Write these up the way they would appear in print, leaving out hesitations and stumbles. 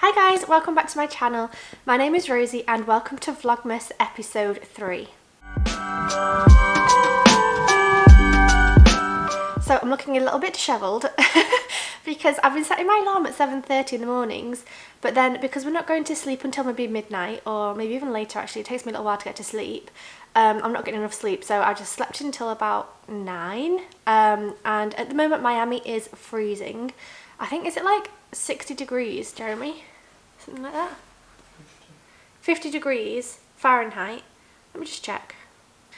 Hi guys, welcome back to my channel. My name is Rosie and welcome to Vlogmas episode 3. So I'm looking a little bit dishevelled because I've been setting my alarm at 7:30 in the mornings, but then because we're not going to sleep until maybe midnight or maybe even later, actually it takes me a little while to get to sleep. I'm not getting enough sleep, so I just slept until about 9 and at the moment Miami is freezing. I think, is it like 60 degrees, Jeremy? Something like that? 50 degrees Fahrenheit. Let me just check.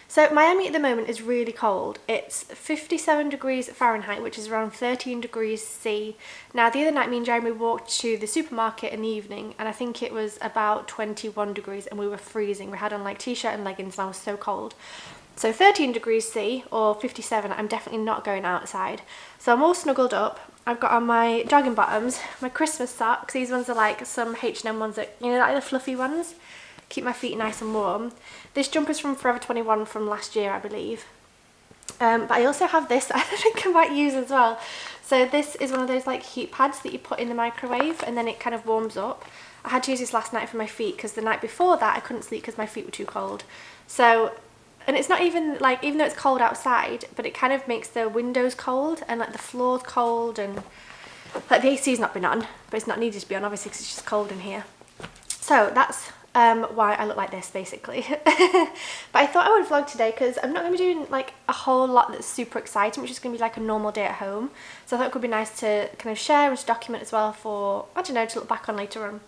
So Miami at the moment is really cold. It's 57 degrees Fahrenheit, which is around 13 degrees C. Now the other night me and Jeremy walked to the supermarket in the evening and I think it was about 21 degrees and we were freezing. We had on like t-shirt and leggings and I was so cold. So 13 degrees C or 57, I'm definitely not going outside. So I'm all snuggled up. I've got on my jogging bottoms, my Christmas socks. These ones are like some H&M ones that, you know, like the fluffy ones. Keep my feet nice and warm. This jumper's from Forever 21 from last year, I believe. But I also have this that I think I might use as well. So this is one of those like heat pads that you put in the microwave and then it kind of warms up. I had to use this last night for my feet because the night before that I couldn't sleep because my feet were too cold. So, and it's not even like, even though it's cold outside, but it kind of makes the windows cold and like the floor's cold, and like the AC's not been on, but it's not needed to be on obviously because it's just cold in here. So that's why I look like this basically. But I thought I would vlog today because I'm not going to be doing like a whole lot that's super exciting, which is going to be like a normal day at home. So I thought it could be nice to kind of share and to document as well for, I don't know, to look back on later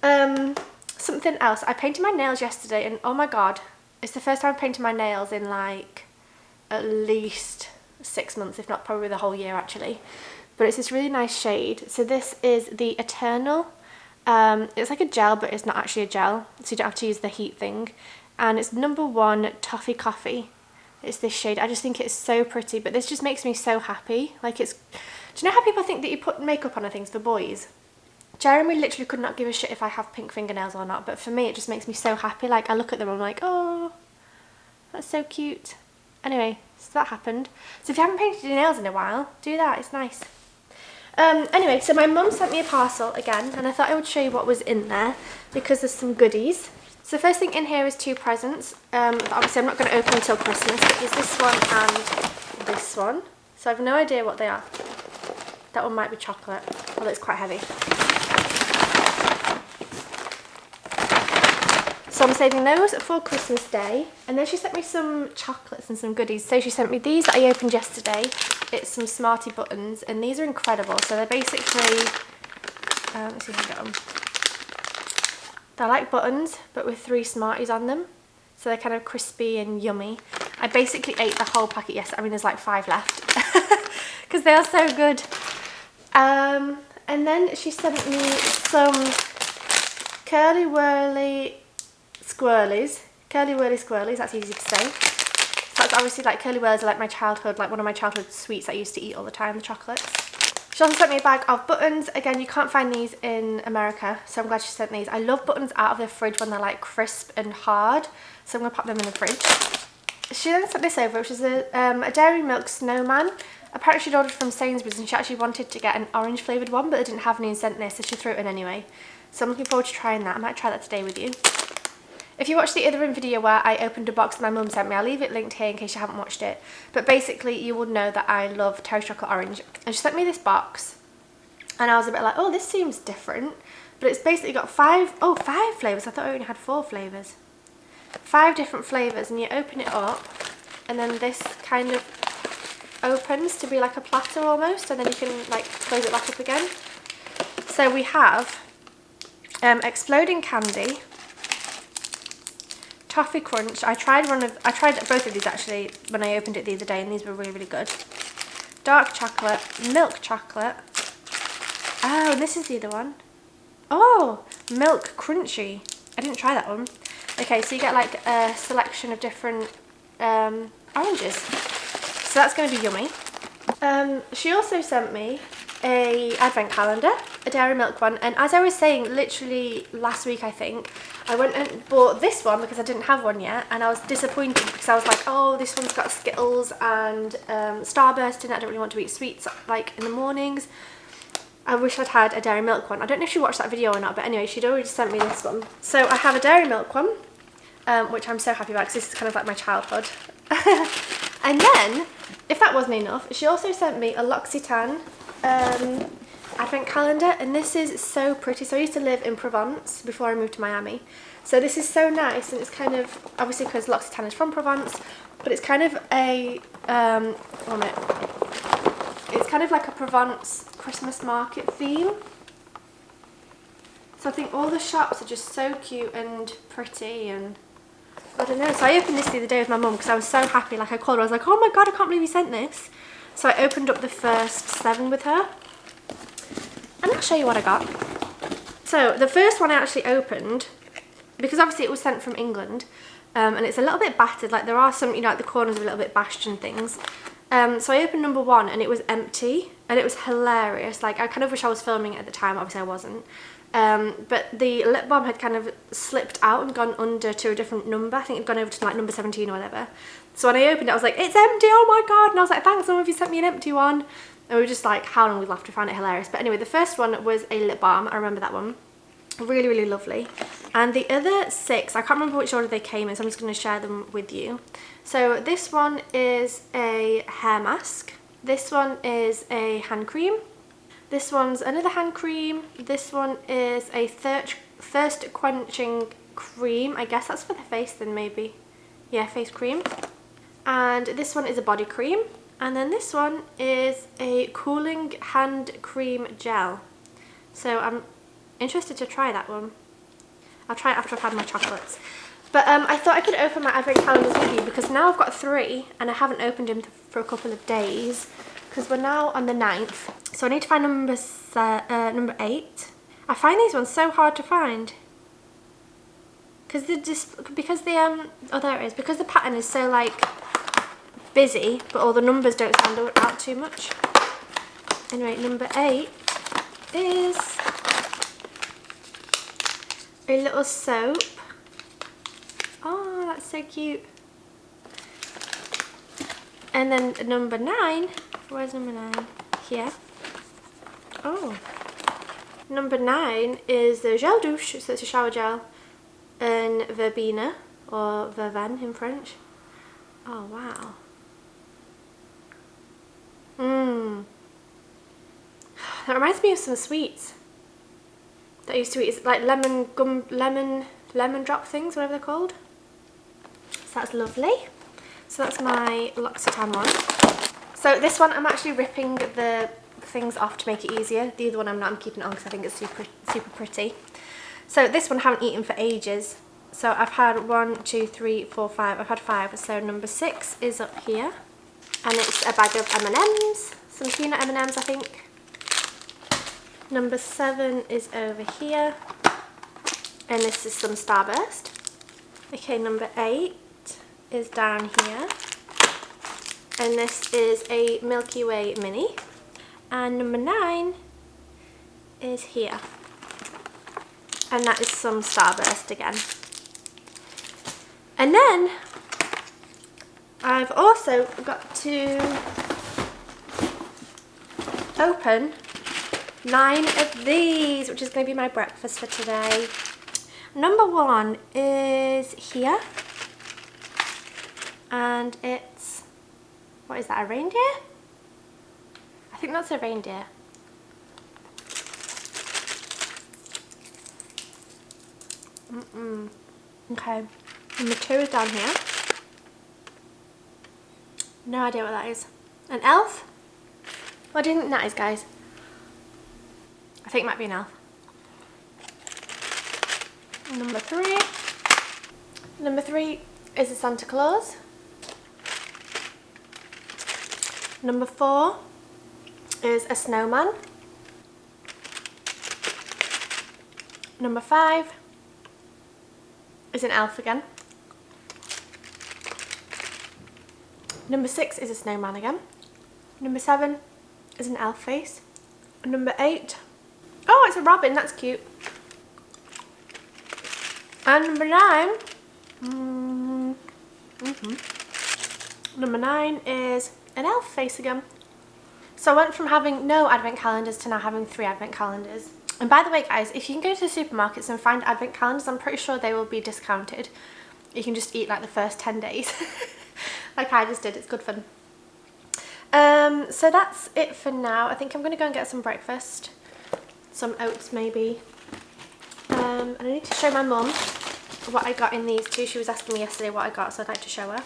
on. Something else, I painted my nails yesterday and oh my god, it's the first time I've painted my nails in like at least 6 months, if not probably the whole year actually. But it's this really nice shade. So this is the Eternal. It's like a gel, but it's not actually a gel, so you don't have to use the heat thing. And it's number 1 Toffee Coffee. It's this shade. I just think it's so pretty, but this just makes me so happy. Like it's, do you know how people think that you put makeup on things for boys? Jeremy literally could not give a shit if I have pink fingernails or not, but for me it just makes me so happy. Like I look at them, I'm like, oh, that's so cute. Anyway, so that happened. So if you haven't painted your nails in a while, do that, it's nice. Anyway, so my mum sent me a parcel again, and I thought I would show you what was in there because there's some goodies. So the first thing in here is 2 presents. That obviously I'm not going to open until Christmas. There's this one and this one. So I have no idea what they are. That one might be chocolate, although it's quite heavy. So I'm saving those for Christmas Day. And then she sent me some chocolates and some goodies. So she sent me these that I opened yesterday. It's some Smarty buttons and these are incredible. So they're basically, let's see if I can get them. They're like buttons but with 3 Smarties on them. So they're kind of crispy and yummy. I basically ate the whole packet yesterday. I mean there's like 5 left because they are so good. And then she sent me some Curly Whirly Squirrelies. Curly Whirly Squirrelies, that's easy to say. So that's obviously like Curly Whirlies are like my childhood, like one of my childhood sweets I used to eat all the time, the chocolates. She also sent me a bag of buttons. Again, you can't find these in America, so I'm glad she sent these. I love buttons out of the fridge when they're like crisp and hard, so I'm going to pop them in the fridge. She then sent this over, which is a Dairy Milk Snowman. Apparently she'd ordered from Sainsbury's and she actually wanted to get an orange flavoured one, but they didn't have any and sent this, so she threw it in anyway. So I'm looking forward to trying that. I might try that today with you. If you watched the other video where I opened a box my mum sent me, I'll leave it linked here in case you haven't watched it. But basically you would know that I love Terry's Chocolate Orange. And she sent me this box and I was a bit like, oh, this seems different. But it's basically got 5 flavours. I thought I only had 4 flavours. 5 different flavours, and you open it up and then this kind of opens to be like a platter almost, and then you can like close it back up again. So we have Exploding Candy, Toffee Crunch. I tried both of these actually when I opened it the other day and these were really, really good. Dark chocolate, milk chocolate. Oh, and this is the other one. Oh, milk crunchy. I didn't try that one. Okay, so you get like a selection of different oranges. So that's going to be yummy. She also sent me a advent calendar, a Dairy Milk one, and as I was saying literally last week I think, I went and bought this one because I didn't have one yet, and I was disappointed because I was like, oh, this one's got Skittles and Starburst in it. I don't really want to eat sweets like in the mornings. I wish I'd had a dairy milk one. I don't know if she watched that video or not, but anyway, she'd already sent me this one. So I have a dairy milk one, which I'm so happy about because this is kind of like my childhood. And then, if that wasn't enough, she also sent me a L'Occitane advent calendar, and this is so pretty. So I used to live in Provence before I moved to Miami. So this is so nice, and it's kind of, obviously because L'Occitane is from Provence, but it's kind of a, it's kind of like a Provence Christmas market theme. So I think all the shops are just so cute and pretty, and I don't know. So I opened this the other day with my mum because I was so happy. Like I called her, I was like, oh my god, I can't believe you sent this. So I opened up the first 7 with her, and I'll show you what I got. So the first one I actually opened, because obviously it was sent from England, and it's a little bit battered. Like there are some, you know, like the corners are a little bit bashed and things. So I opened number 1 and it was empty, and it was hilarious. Like I kind of wish I was filming it at the time, obviously I wasn't. But the lip balm had kind of slipped out and gone under to a different number. I think it'd gone over to like number 17 or whatever. So when I opened it, I was like, it's empty, oh my god. And I was like, thanks, some of you sent me an empty one. And we were just like, how long we laughed, we found it hilarious. But anyway, the first one was a lip balm. I remember that one. Really, really lovely. And the other 6, I can't remember which order they came in, so I'm just going to share them with you. So this one is a hair mask. This one is a hand cream. This one's another hand cream. This one is a thirst quenching cream. I guess that's for the face then, maybe. Yeah, face cream. And this one is a body cream. And then this one is a cooling hand cream gel. So I'm interested to try that one. I'll try it after I've had my chocolates. But I thought I could open my advent calendars with you because now I've got 3 and I haven't opened them for a couple of days because we're now on the 9th. So I need to find number 8. I find these ones so hard to find because oh there it is, because the pattern is so like busy, but all the numbers don't stand out too much. Anyway, number 8 is a little soap. Oh, that's so cute. And then number 9, where's number 9? Here. Oh. Number 9 is the gel douche, so it's a shower gel in verbena, or verveine in French. Oh, wow. That reminds me of some sweets that I used to eat. It's like lemon drop things, whatever they're called. So that's lovely. So that's my L'Occitane one. So this one I'm actually ripping the things off to make it easier. The other one I'm not, I'm keeping it on because I think it's super pretty. So this one I haven't eaten for ages. So I've had 1, 2, 3, 4, 5. I've had 5. So number 6 is up here. And it's a bag of M&Ms. Some peanut M&Ms, I think. Number 7 is over here. And this is some Starburst. Okay, number 8 is down here. And this is a Milky Way mini. And number 9 is here. And that is some Starburst again. And then I've also got to open 9 of these, which is going to be my breakfast for today. Number 1 is here. And it's, what is that, a reindeer? I think that's a reindeer. Okay. Number 2 is down here. No idea what that is. An elf? What do you think that is, guys? I think it might be an elf. Number 3. Number 3 is a Santa Claus. Number 4 is a snowman. Number 5 is an elf again. Number 6 is a snowman again. Number 7 is an elf face. Number 8, oh, it's a robin, that's cute. And number 9, number 9 is an elf face again. So I went from having no advent calendars to now having 3 advent calendars. And by the way guys, if you can go to the supermarkets and find advent calendars, I'm pretty sure they will be discounted. You can just eat like the first 10 days. Like I just did, it's good fun. So that's it for now. I think I'm going to go and get some breakfast. Some oats maybe. And I need to show my mum what I got in these too. She was asking me yesterday what I got, so I'd like to show her.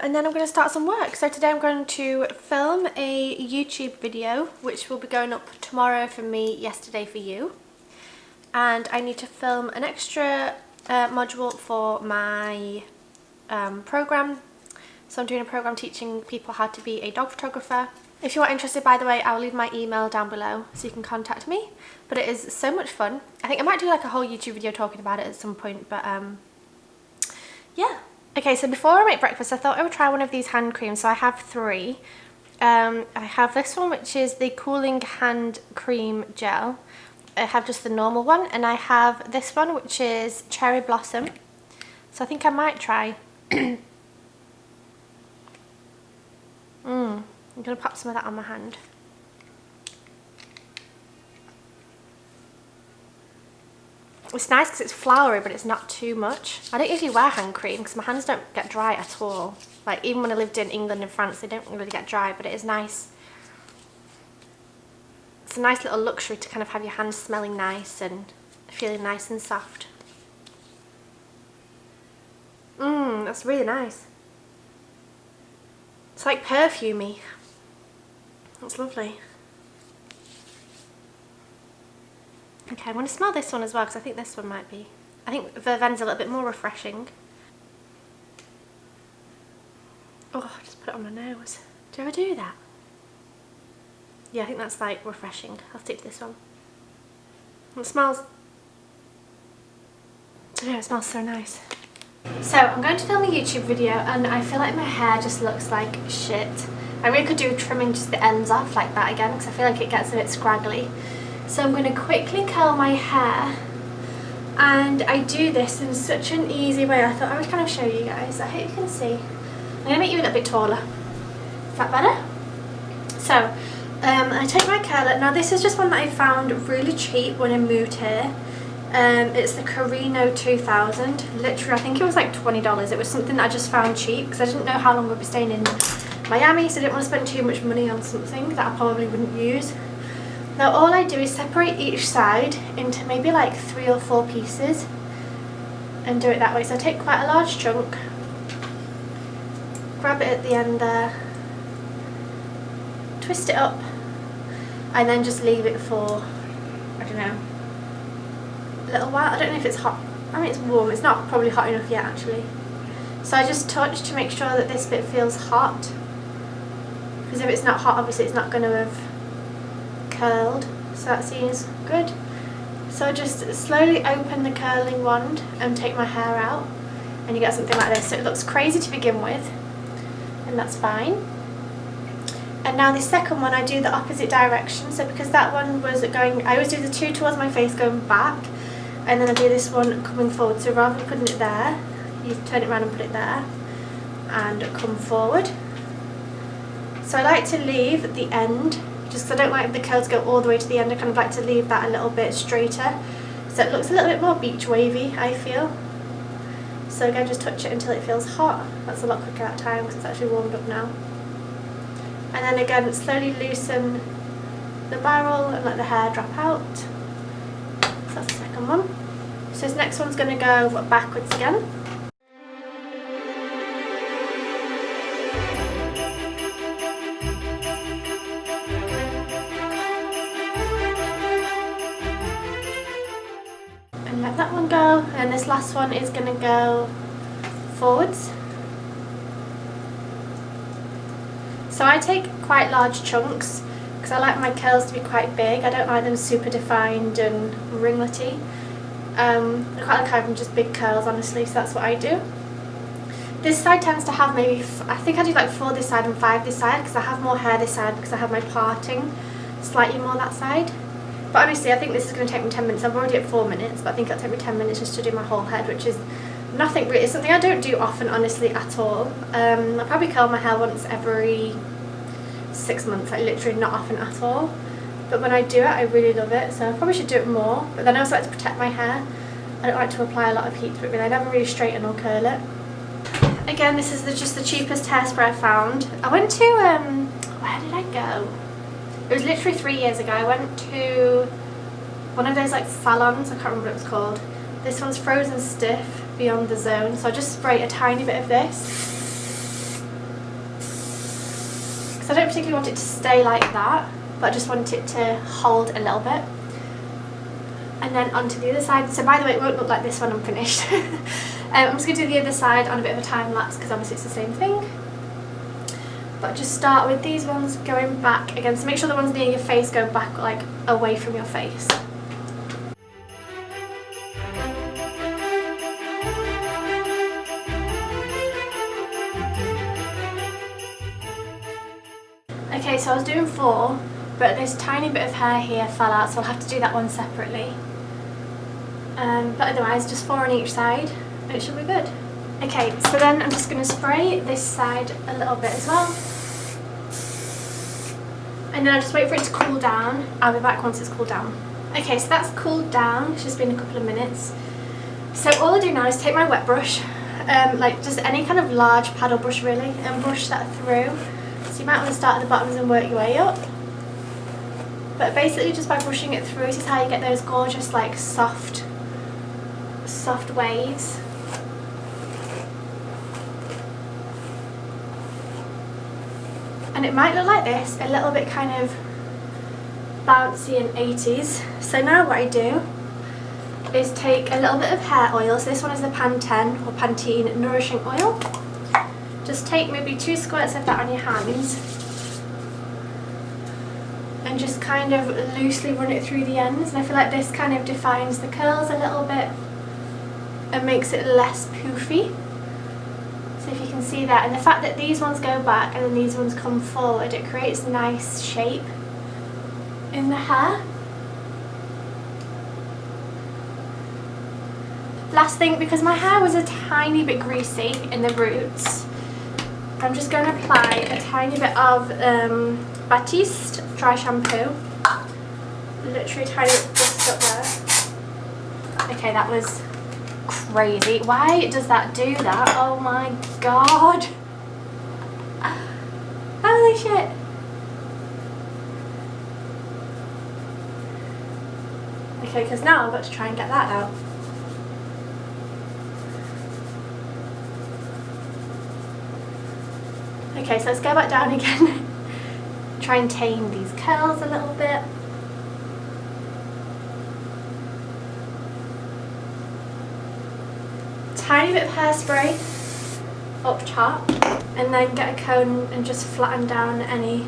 And then I'm going to start some work. So today I'm going to film a YouTube video, which will be going up tomorrow for me, yesterday for you. And I need to film an extra module for my program. So I'm doing a program teaching people how to be a dog photographer. If you are interested, by the way, I'll leave my email down below so you can contact me. But it is so much fun. I think I might do like a whole YouTube video talking about it at some point, but yeah. Okay, so before I make breakfast, I thought I would try one of these hand creams. So I have 3. I have this one, which is the Cooling Hand Cream Gel. I have just the normal one, and I have this one, which is Cherry Blossom. So I think I might try. I'm going to pop some of that on my hand. It's nice because it's flowery, but it's not too much. I don't usually wear hand cream because my hands don't get dry at all. Like even when I lived in England and France, they don't really get dry, but it is nice. It's a nice little luxury to kind of have your hands smelling nice and feeling nice and soft. That's really nice. It's like perfumey. That's lovely. Okay, I'm going to smell this one as well because I think this one might be... I think Verven's a little bit more refreshing. Oh, I just put it on my nose. Do I ever do that? Yeah, I think that's like refreshing. I'll stick to this one. It smells... I don't know, it smells so nice. So, I'm going to film a YouTube video and I feel like my hair just looks like shit. I really could do trimming just the ends off like that again because I feel like it gets a bit scraggly. So I'm going to quickly curl my hair, and I do this in such an easy way. I thought I would kind of show you guys. I hope you can see. I'm going to make you a little bit taller. Is that better? So I take my curler. Now this is just one that I found really cheap when I moved here. It's the Carino 2000. Literally, I think it was like $20. It was something that I just found cheap because I didn't know how long we'd be staying in Miami, so I didn't want to spend too much money on something that I probably wouldn't use. Now all I do is separate each side into maybe like 3 or 4 pieces and do it that way. So I take quite a large chunk, grab it at the end there, twist it up, and then just leave it for, I don't know, a little while. I don't know if it's hot. I mean, it's warm. It's not probably hot enough yet actually. So I just touch to make sure that this bit feels hot, because if it's not hot, obviously it's not going to have curled, so that seems good. So I just slowly open the curling wand and take my hair out, and you get something like this. So it looks crazy to begin with, and that's fine. And now the second one, I do the opposite direction. So because that one was going, I always do the 2 towards my face going back, and then I do this one coming forward. So rather than putting it there, you turn it around and put it there and come forward. So I like to leave the end, just because I don't like the curl to go all the way to the end. I kind of like to leave that a little bit straighter, so it looks a little bit more beach wavy, I feel. So again, just touch it until it feels hot. That's a lot quicker that time because it's actually warmed up now. And then again, slowly loosen the barrel and let the hair drop out. So that's the second one. So this next one's going to go backwards again. And let that one go, and this last one is going to go forwards. So I take quite large chunks because I like my curls to be quite big. I don't like them super defined and ringlety. I quite like having just big curls, honestly, so that's what I do. This side tends to have maybe, I think I do like 4 this side and 5 this side because I have more hair this side because I have my parting slightly more that side. But honestly, I think this is going to take me 10 minutes. I'm already at 4 minutes, but I think it'll take me 10 minutes just to do my whole head, which is nothing really. It's something I don't do often, honestly, at all. I probably curl my hair once every 6 months, like literally not often at all. But when I do it, I really love it, so I probably should do it more. But then I also like to protect my hair. I don't like to apply a lot of heat to it, really. I never really straighten or curl it. Again, this is just the cheapest hairspray I found. I went to, where did I go? It was literally 3 years ago. I went to one of those like salons, I can't remember what it was called. This one's Frozen Stiff Beyond the Zone. So I just spray a tiny bit of this. Because I don't particularly want it to stay like that, but I just want it to hold a little bit. And then onto the other side. So by the way, it won't look like this when I'm finished. I'm just going to do the other side on a bit of a time lapse because obviously it's the same thing. But just start with these ones going back again. So make sure the ones near your face go back like away from your face. Okay, so I was doing 4, but this tiny bit of hair here fell out, so I'll have to do that one separately. But otherwise, just 4 on each side, and it should be good. Okay, so then I'm just going to spray this side a little bit as well. And then I'll just wait for it to cool down. I'll be back once it's cooled down. Okay, so that's cooled down. It's just been a couple of minutes. So all I do now is take my wet brush, like just any kind of large paddle brush really, and brush that through. So you might want to start at the bottoms and work your way up. But basically just by brushing it through, this is how you get those gorgeous like soft waves. And it might look like this, a little bit kind of bouncy and 80s. So now what I do is take a little bit of hair oil. So this one is the Pantene or Pantene Nourishing Oil. Just take maybe 2 squirts of that on your hands and just kind of loosely run it through the ends. And I feel like this kind of defines the curls a little bit and makes it less poofy. So if you can see that, and the fact that these ones go back and then these ones come forward, it creates a nice shape in the hair. Last thing, because my hair was a tiny bit greasy in the roots, I'm just going to apply a tiny bit of Batiste dry shampoo. Literally a tiny bit just up there. Okay, that was crazy. Why does that do that? Oh my god. Holy shit. Okay, because now I've got to try and get that out. Okay, so let's go back down again. Try and tame these curls a little bit. Tiny bit of hairspray up top, and then get a comb and just flatten down any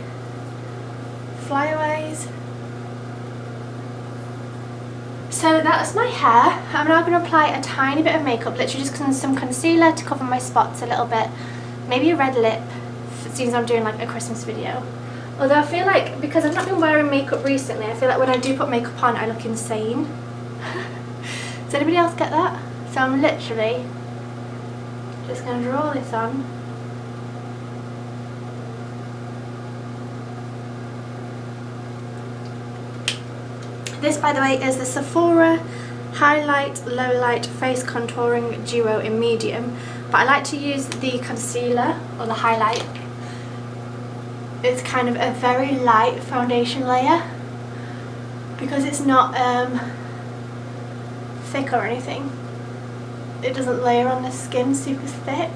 flyaways. So that's my hair. I'm now going to apply a tiny bit of makeup, literally just some concealer to cover my spots a little bit. Maybe a red lip, since I'm doing like a Christmas video. Although I feel like, because I've not been wearing makeup recently, I feel like when I do put makeup on I look insane. Does anybody else get that? So I'm literally just going to draw this on. This, by the way, is the Sephora Highlight Low Light Face Contouring Duo in medium, but I like to use the concealer or the highlight. It's kind of a very light foundation layer because it's not thick or anything. It doesn't layer on the skin super thick.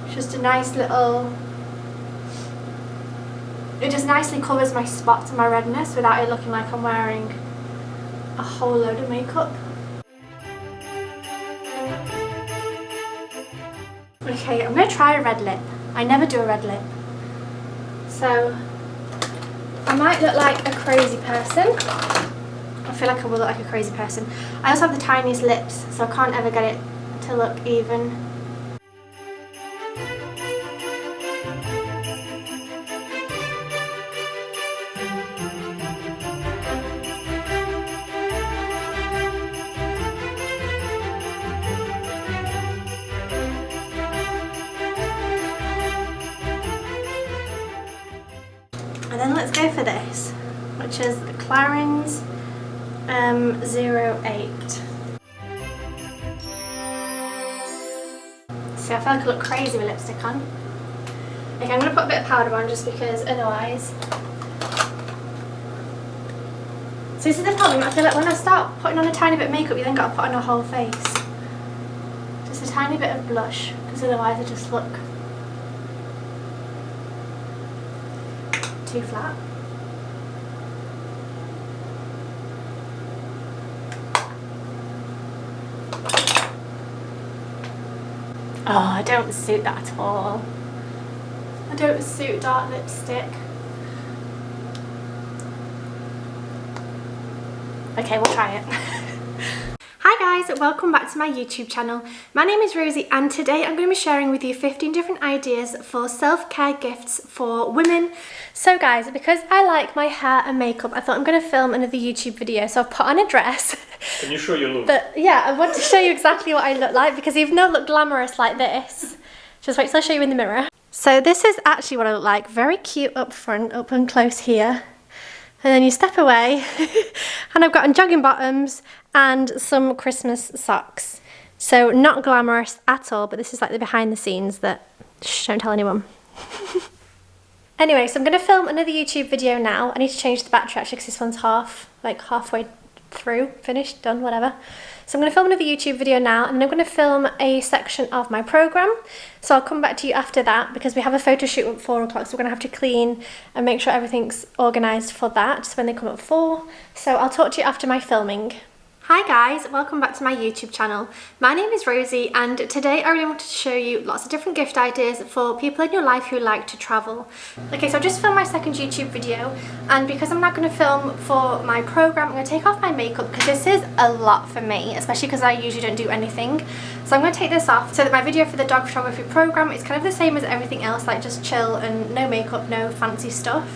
It's just a nice little, it just nicely covers my spots and my redness without it looking like I'm wearing a whole load of makeup. Okay, I'm going to try a red lip. I never do a red lip. So I might look like a crazy person. I feel like I will look like a crazy person. I also have the tiniest lips, so I can't ever get it to look even. for this, which is the Clarins 08. See, I feel like I look crazy with lipstick on. Okay, I'm going to put a bit of powder on just because otherwise... So this is the problem, I feel like when I start putting on a tiny bit of makeup, you then got to put on a whole face. Just a tiny bit of blush, because otherwise I just look too flat. Oh, I don't suit that at all. I don't suit dark lipstick. Okay, we'll try it. Hi guys, welcome back to my YouTube channel. My name is Rosie and today I'm going to be sharing with you 15 different ideas for self-care gifts for women. So guys, because I like my hair and makeup, I thought I'm going to film another YouTube video. So I've put on a dress. Can you show your look? But yeah, I want to show you exactly what I look like because you've not looked glamorous like this. Just wait till I show you in the mirror. So this is actually what I look like. Very cute up front, up and close here. And then you step away and I've got on jogging bottoms and some Christmas socks. So not glamorous at all, but this is like the behind the scenes that, shh, don't tell anyone. Anyway, so I'm going to film another YouTube video now. I need to change the battery actually because this one's halfway through, finished, done, whatever. So I'm going to film another YouTube video now and I'm going to film a section of my programme. So I'll come back to you after that because we have a photo shoot at 4 o'clock, so we're going to have to clean and make sure everything's organised for that, so when they come at 4. So I'll talk to you after my filming. Hi guys, welcome back to my YouTube channel. My name is Rosie and today I really wanted to show you lots of different gift ideas for people in your life who like to travel. Okay, so I just filmed my second YouTube video and because I'm not going to film for my programme, I'm going to take off my makeup because this is a lot for me, especially because I usually don't do anything. So I'm going to take this off so that my video for the dog photography programme is kind of the same as everything else, like just chill and no makeup, no fancy stuff.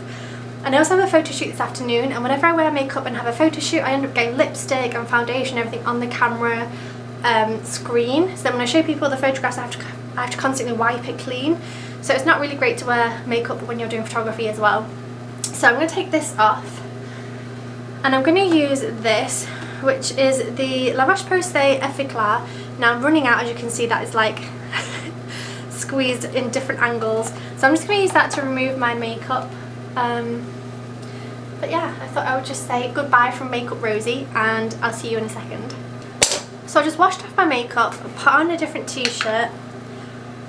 And I also have a photo shoot this afternoon and whenever I wear makeup and have a photo shoot I end up getting lipstick and foundation and everything on the camera screen. So then when I show people the photographs I have to constantly wipe it clean. So it's not really great to wear makeup when you're doing photography as well. So I'm going to take this off and I'm going to use this, which is the La Roche-Posay Effaclar. Now I'm running out, as you can see that is like squeezed in different angles. So I'm just going to use that to remove my makeup. But yeah, I thought I would just say goodbye from Makeup Rosie and I'll see you in a second. So I just washed off my makeup, put on a different t-shirt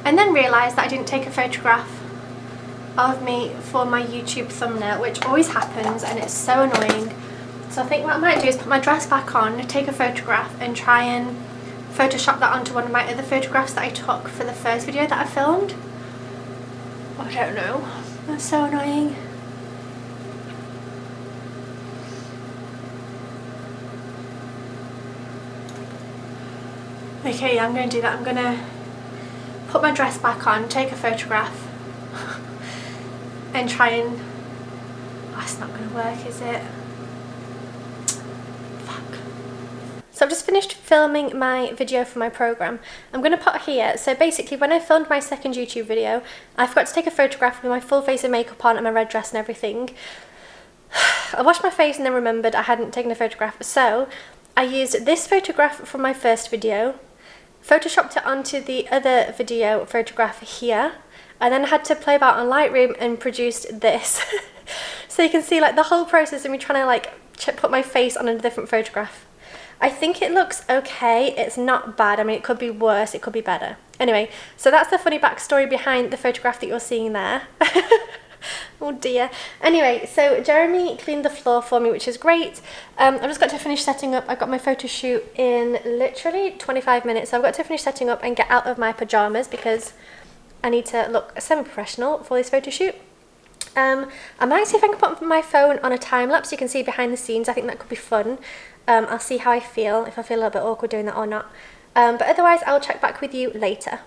and then realised that I didn't take a photograph of me for my YouTube thumbnail, which always happens and it's so annoying. So I think what I might do is put my dress back on, take a photograph and try and Photoshop that onto one of my other photographs that I took for the first video that I filmed. I don't know, that's so annoying. Okay, yeah, I'm going to do that. I'm going to put my dress back on, take a photograph and try and... Oh, it's not going to work, is it? Fuck. So I've just finished filming my video for my programme. I'm going to put here, so basically when I filmed my second YouTube video, I forgot to take a photograph with my full face of makeup on and my red dress and everything. I washed my face and then remembered I hadn't taken a photograph, so I used this photograph from my first video, photoshopped it onto the other video photograph here, and then I had to play about on Lightroom and produced this. So you can see like the whole process of me trying to like put my face on a different photograph. I think it looks okay, it's not bad. I mean, it could be worse, it could be better. Anyway, so that's the funny backstory behind the photograph that you're seeing there. Oh dear. Anyway, so Jeremy cleaned the floor for me, which is great. I've just got to finish setting up. I got my photo shoot in literally 25 minutes. So I've got to finish setting up and get out of my pyjamas because I need to look semi-professional for this photo shoot. I might see if I can put my phone on a time lapse so you can see behind the scenes. I think that could be fun. I'll see how I feel, if I feel a little bit awkward doing that or not. But otherwise, I'll check back with you later.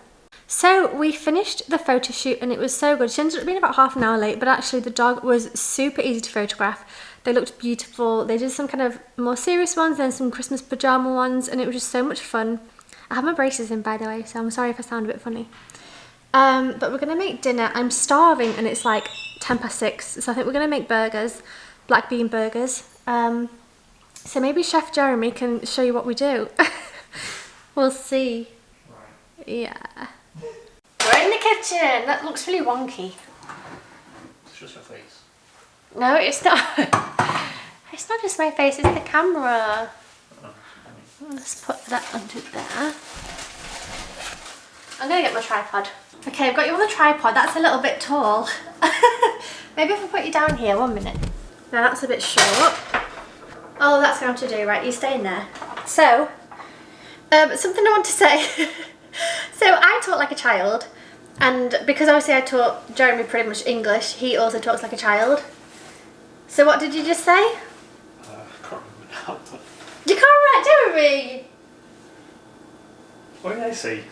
So we finished the photo shoot and it was so good. She ended up being about half an hour late, but actually the dog was super easy to photograph. They looked beautiful. They did some kind of more serious ones, then some Christmas pajama ones, and it was just so much fun. I have my braces in, by the way, so I'm sorry if I sound a bit funny. But we're gonna make dinner. I'm starving and it's like 6:10, so I think we're gonna make burgers, black bean burgers. So maybe Chef Jeremy can show you what we do. We'll see. Right. Yeah. We're in the kitchen. That looks really wonky. It's just your face. No, it's not. It's not just my face, it's the camera. Let's put that under there. I'm gonna get my tripod. Okay, I've got you on the tripod. That's a little bit tall. Maybe if I put you down here, 1 minute. Now that's a bit short. Oh, that's going to do, right? You stay in there. So, something I want to say. So I talk like a child, and because obviously I taught Jeremy pretty much English, he also talks like a child. So what did you just say? I can't remember now. But... You can't remember, Jeremy! What did I say?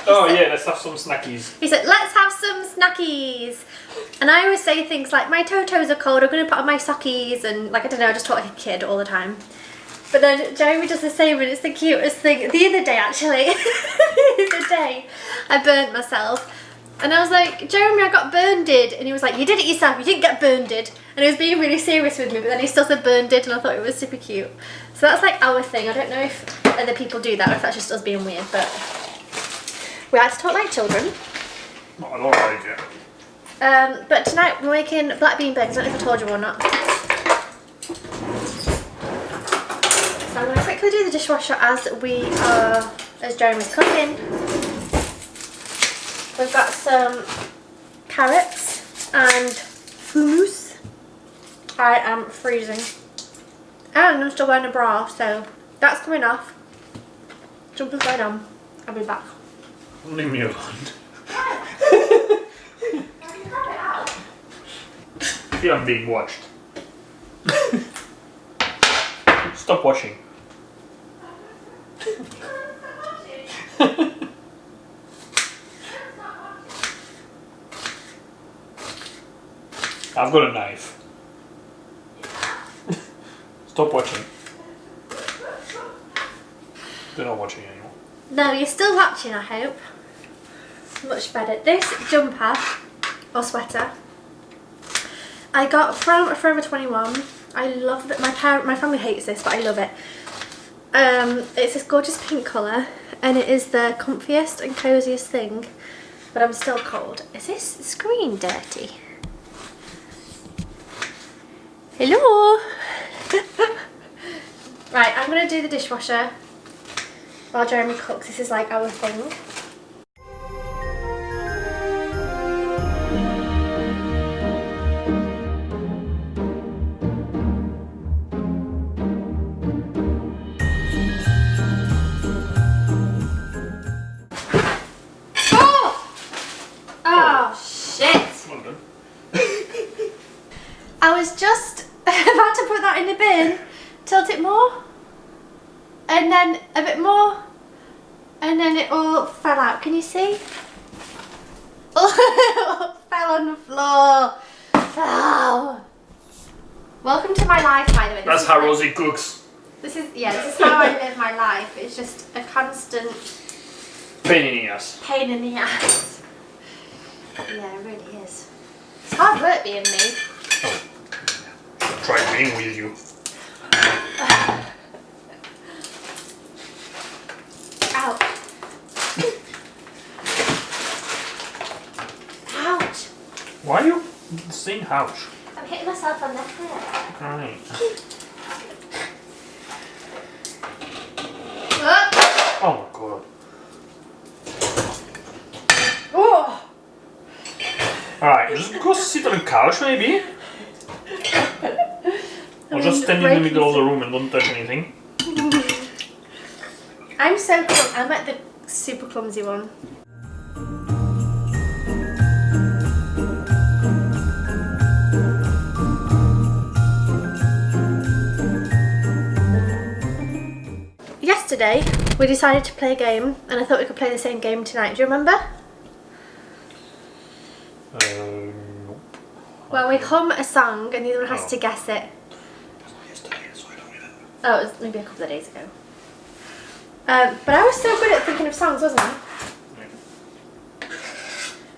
Oh yeah, let's have some snackies. He said, let's have some snackies. And I always say things like, my toe-toes are cold, I'm going to put on my sockies, and like, I don't know, I just talk like a kid all the time. But then Jeremy does the same, and it's the cutest thing. The other day, actually, the other day, I burnt myself. And I was like, Jeremy, I got burned-ed. And he was like, you did it yourself, you didn't get burned-ed. And he was being really serious with me, but then he still said burned-ed, and I thought it was super cute. So that's like our thing. I don't know if other people do that, or if that's just us being weird, but we like to talk like children. Not a lot like it. But tonight we're making black bean burgers. I don't know if I told you or not. So I'm going to quickly do the dishwasher as Jeremy's cooking. We've got some carrots and hummus. I am freezing. And I'm still wearing a bra, so that's coming off. Jumper's going on. I'll be back. Leave me alone. I feel I'm being watched. Stop watching. I've got a knife. Stop watching. They're not watching anymore. No, you're still watching, I hope. Much better. This jumper, or sweater, I got from Forever 21. I love it. My family hates this, but I love it. It's this gorgeous pink colour, and it is the comfiest and coziest thing, but I'm still cold. Is this screen dirty? Hello! Right, I'm going to do the dishwasher while Jeremy cooks. This is like our thing. I was just about to put that in the bin, tilt it more, and then a bit more, and then it all fell out. Can you see? Oh, it fell on the floor. Oh. Welcome to my life, by the way. That's how Rosie cooks. This is how I live my life. It's just a constant pain in the ass. Pain in the ass. Yeah, it really is. It's hard work being me. Oh. Try being with you. Ouch. Ouch. Why are you saying ouch? I'm hitting myself on the head. Right. Oh my god. Oh. Alright, just go sit on the couch maybe. Or just stand in the middle of the room and don't touch anything. I'm so clumsy. I'm like the super clumsy one. Yesterday we decided to play a game, and I thought we could play the same game tonight. Do you remember? Nope. Well, we hum a song and the other one has to guess it. Oh, it was maybe a couple of days ago. But I was so good at thinking of songs, wasn't I?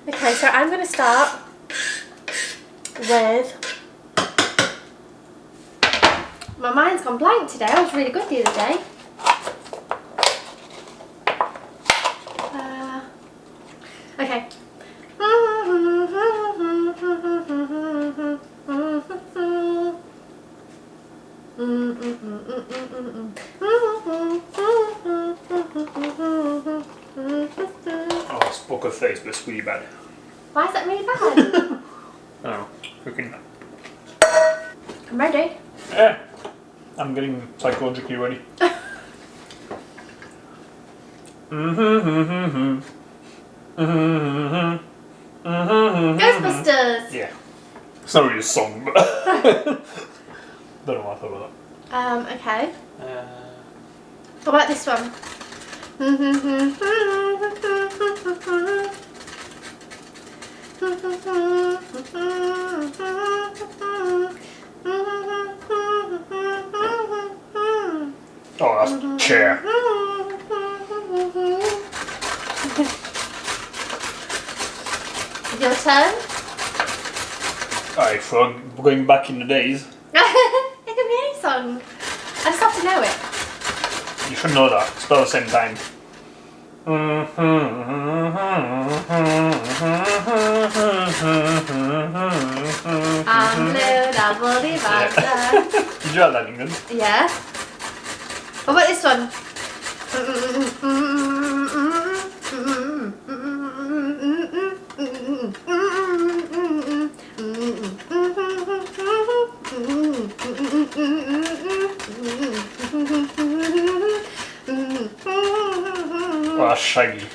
Okay, so I'm going to start with... My mind's gone blank today. I was really good the other day. Okay. Oh, it's poker face, but it's really bad. Why is that really bad? I don't know. Freaking. I'm ready. Yeah. I'm getting psychologically ready. Ghostbusters! Yeah. It's not really a song, but don't know what I thought about Okay. that. What about this one? Oh, that's chair. Your turn? Alright, for going back in the days, It can be any song. I just have to know it. you should know that. Spell at the same time. I'm blue, double divided. Did you have that in England? Yeah. What about this one? Oh, that's Shaggy.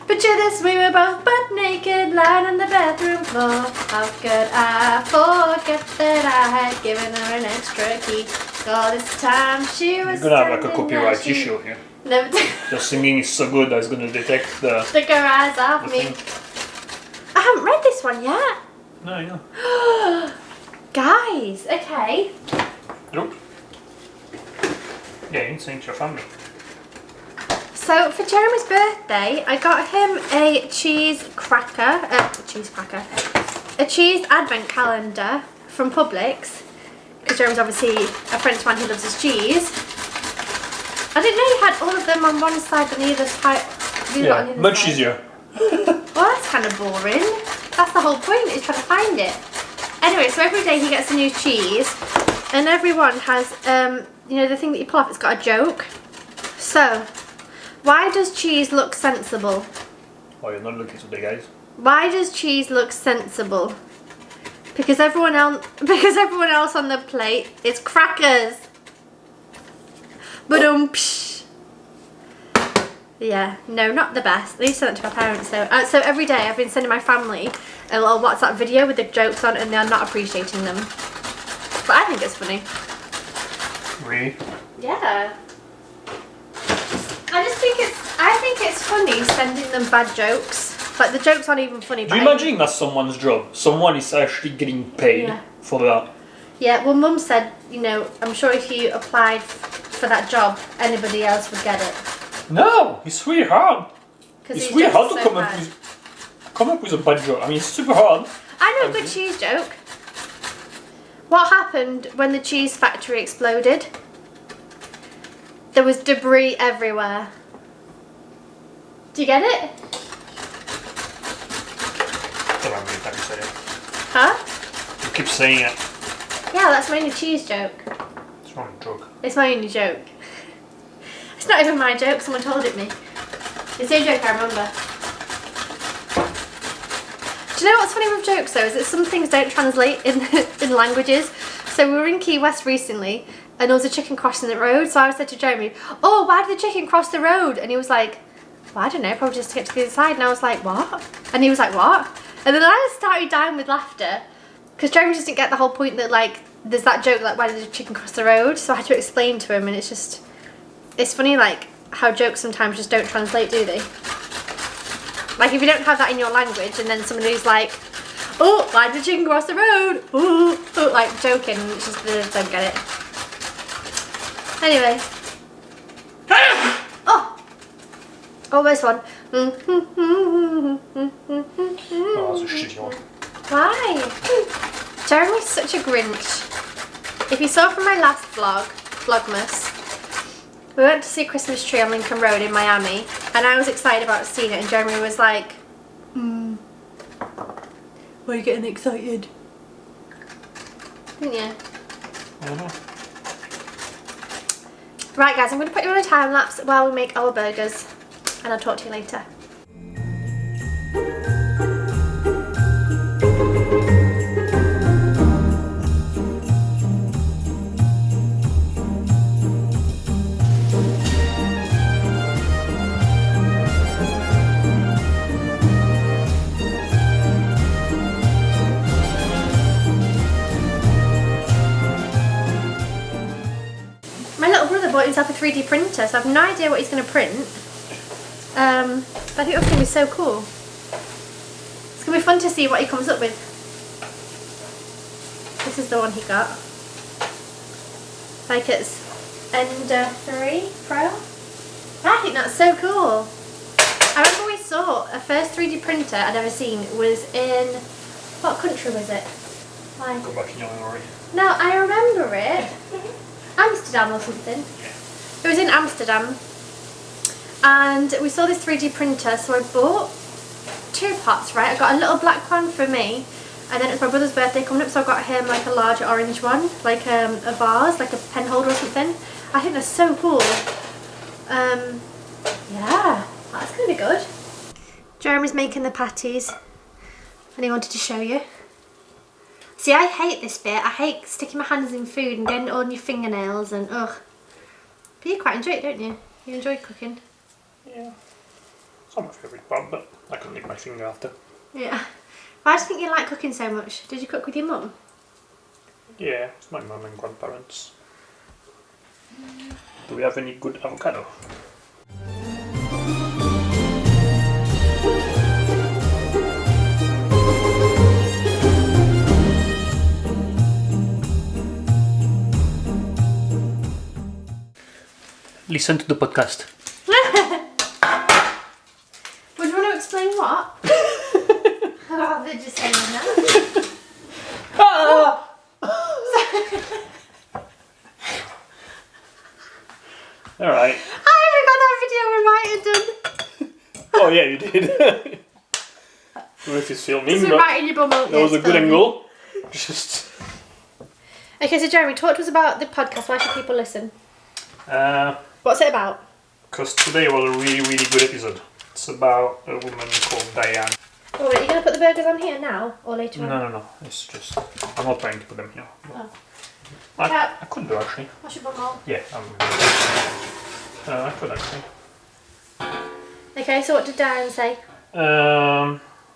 Picture this, we were both butt naked, lying on the bathroom floor. How could I forget that I had given her an extra key? All this time she was You're gonna have like a standing copyright there, she issue here. never Your singing is so good that it's gonna detect the. took her eyes off me. thing. I haven't read this one yet. No, yeah. Guys, okay. Nope. Yeah, you can sing to your family. So for Jeremy's birthday, I got him a cheese advent calendar from Publix, because Jeremy's obviously a French man who loves his cheese. I didn't know you had all of them on one side and the other side. Yeah, much easier. Well, that's kind of boring. That's the whole point, is trying to find it. Anyway, so every day he gets a new cheese, and everyone has, you know, the thing that you pull off, it's got a joke. So, why does cheese look sensible? Oh, you're not looking today, guys. Why does cheese look sensible? Because everyone else on the plate is crackers. Psh. Yeah, no, not the best. I need to send that to my parents though. So every day I've been sending my family a little WhatsApp video with the jokes on, and they're not appreciating them. But I think it's funny. Really? Yeah. I think it's funny sending them bad jokes. Like the jokes aren't even funny. Do you imagine that's someone's job? Someone is actually getting paid for that. Yeah, well Mum said, you know, I'm sure if you applied for that job, anybody else would get it. No, it's really hard. It's really hard to come up with a bad joke. I mean, it's super hard. I know a good cheese joke. What happened when the cheese factory exploded? There was debris everywhere. Do you get it? Don't know how many times you say it. Huh? You keep saying it. Yeah, that's my only cheese joke. It's wrong joke. It's my only joke. It's not even my joke, someone told it me. It's the only joke I remember. Do you know what's funny with jokes though, is that some things don't translate in languages. So we were in Key West recently, and there was a chicken crossing the road, so I said to Jeremy, oh, why did the chicken cross the road? And he was like, well, I don't know, probably just to get to the other side. And I was like, what? And he was like, what? And then I started dying with laughter, because Jeremy just didn't get the whole point that, like, there's that joke, like, why did the chicken cross the road? So I had to explain to him, and it's just, it's funny, like, how jokes sometimes just don't translate, do they? Like, if you don't have that in your language, and then someone who's like, oh, why did the chicken cross the road? Ooh, like, joking, it's just, they don't get it. Anyway, Oh, this one. Oh, that's a shitty one. Why? Jeremy's such a Grinch. If you saw from my last Vlogmas, we went to see a Christmas tree on Lincoln Road in Miami, and I was excited about seeing it, and Jeremy was like, why are you getting excited? Didn't you? Right guys, I'm going to put you on a time lapse while we make our burgers, and I'll talk to you later. Bought himself a 3D printer, so I have no idea what he's going to print. But I think that's going to be so cool. It's going to be fun to see what he comes up with. This is the one he got. Like it's Ender 3 Pro. I think that's so cool. I remember we saw a first 3D printer I'd ever seen was in, what country was it? Like, go back in your memory. No, I remember it. Amsterdam or something. It was in Amsterdam, and we saw this 3D printer, so I bought 2 pots, right? I got a little black one for me, and then it was my brother's birthday coming up, so I got him like a larger orange one, like a vase, like a pen holder or something. I think that's so cool. Yeah, that's gonna be good. Jeremy's making the patties, and he wanted to show you. See, I hate this bit. I hate sticking my hands in food and getting it all on your fingernails and ugh. But you quite enjoy it, don't you? You enjoy cooking? Yeah. It's not my favourite part, but I can lick my finger after. Yeah. Why do you think you like cooking so much? Did you cook with your mum? Yeah, it's my mum and grandparents. Do we have any good avocado? Listen to the podcast. Would you want to explain what? I'd rather just say that. Alright. I haven't got that video we might have done. Oh yeah, you did. I don't know if it's filming, Just but right in your bum, that was a good angle. Just... Okay, so Jeremy, talk to us about the podcast. Why should people listen? What's it about? Because today was a really, really good episode. It's about a woman called Diane. Oh, wait, are you going to put the burgers on here now or later on? No. It's just... I'm not planning to put them here. Oh. I could do actually. I should put them all. Yeah, I could actually. Okay, so what did Diane say?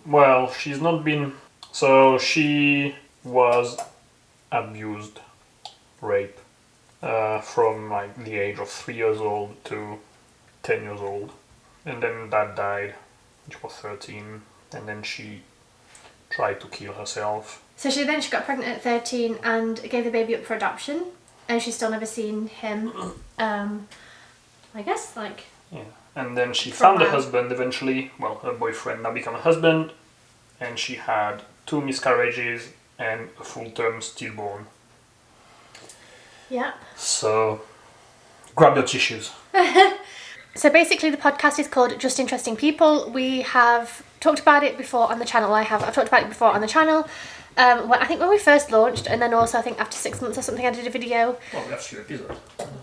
Well, she's not been... So she was abused, raped, from like the age of 3 years old to 10 years old. And then dad died, she was 13, and then she tried to kill herself. So she got pregnant at 13 and gave the baby up for adoption, and she's still never seen him, I guess, like... Yeah, and then she found a husband eventually, well, her boyfriend now became a husband, and she had 2 miscarriages and a full-term stillborn. Yeah. So, grab your tissues. So basically the podcast is called Just Interesting People. We have talked about it before on the channel. I've talked about it before on the channel. I think when we first launched, and then also I think after 6 months or something I did a video. Well, we have a few episodes.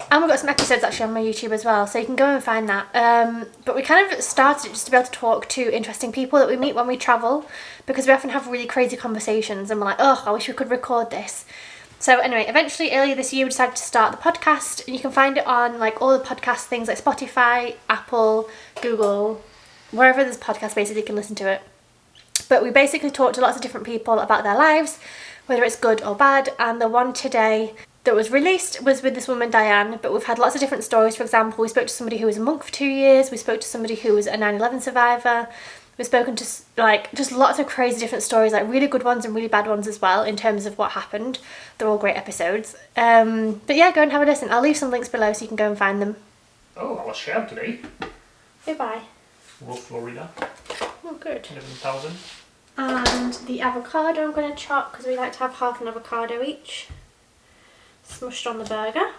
And we've got some episodes actually on my YouTube as well, so you can go and find that. But we kind of started it just to be able to talk to interesting people that we meet when we travel, because we often have really crazy conversations and we're like, oh, I wish we could record this. So anyway, eventually earlier this year we decided to start the podcast, and you can find it on like all the podcast things like Spotify, Apple, Google, wherever there's podcasts basically you can listen to it. But we basically talk to lots of different people about their lives, whether it's good or bad, and the one today that was released was with this woman Diane, but we've had lots of different stories. For example, we spoke to somebody who was a monk for 2 years, we spoke to somebody who was a 9/11 survivor, we've spoken to like just lots of crazy different stories, like really good ones and really bad ones as well in terms of what happened. They're all great episodes. But yeah, go and have a listen. I'll leave some links below so you can go and find them. Oh, I was shared today. Goodbye. Florida. Oh, good. 11,000. And the avocado I'm going to chop because we like to have half an avocado each. Smushed on the burger.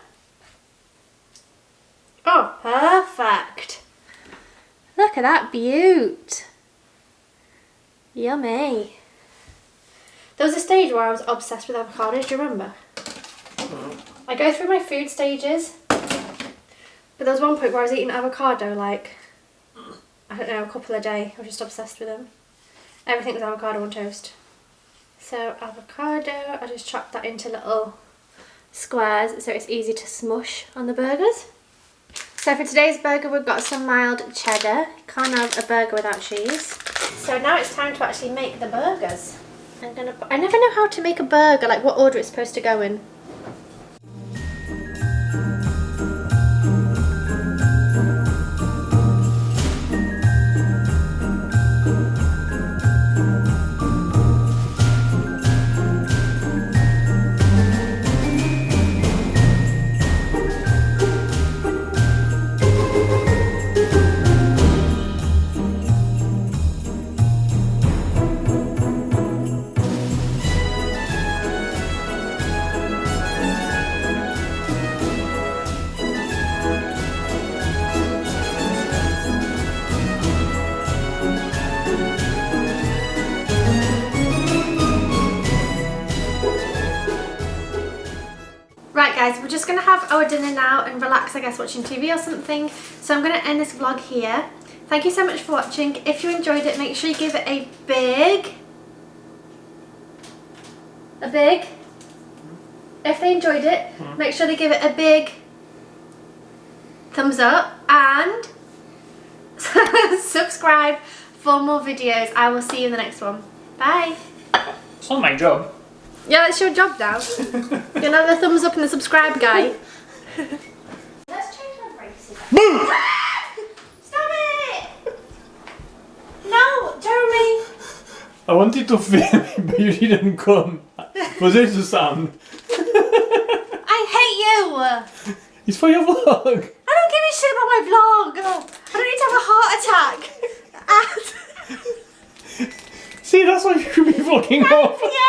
Oh, perfect. Look at that beaut. Yummy. There was a stage where I was obsessed with avocados, do you remember? I go through my food stages, but there was one point where I was eating avocado like, I don't know, a couple a day. I was just obsessed with them. Everything was avocado on toast. So avocado, I just chopped that into little squares so it's easy to smush on the burgers. So for today's burger we've got some mild cheddar. Can't have a burger without cheese. So now it's time to actually make the burgers. I never know how to make a burger, like what order it's supposed to go in. Right guys, we're just going to have our dinner now and relax, I guess, watching TV or something. So I'm going to end this vlog here. Thank you so much for watching. If you enjoyed it, make sure you give it a big... If they enjoyed it, make sure they give it a big thumbs up and subscribe for more videos. I will see you in the next one. Bye. It's not my job. Yeah, it's your job now. You're now the thumbs up and the subscribe guy. Let's change my brakes again. Stop it! No, Jeremy! I wanted to film it, but you didn't come. Was it the sound? I hate you! It's for your vlog. I don't give a shit about my vlog. I don't need to have a heart attack. See, that's why you should be vlogging off. Yeah.